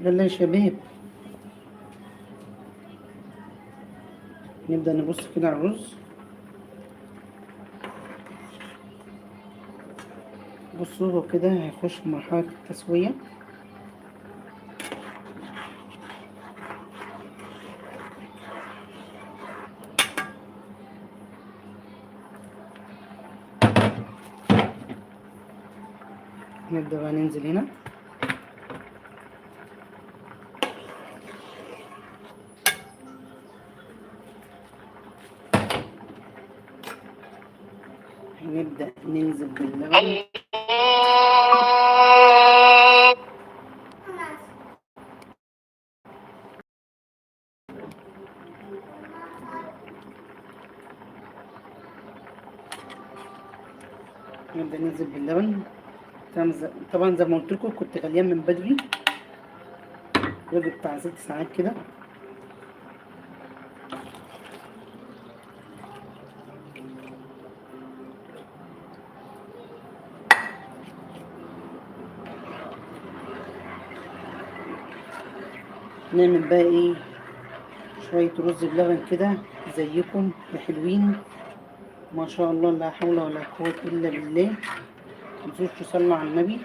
يلا يا شباب، نبدأ نبص كده على الرز. بصوا هو كده هيخش في مرحلة التسوية. نبدأ بقى ننزل هنا. هنبدأ ننزل باللبن. نبدأ ننزل باللبن. طبعا زي ما قلت لكم كنت غليان من بدري، بتاع 6 ساعات كده. نعمل بقى ايه؟ شوية رز بلبن كده زيكم يا حلوين، ما شاء الله لا حول ولا قوة إلا بالله. متنسوش تصلوا على النبي.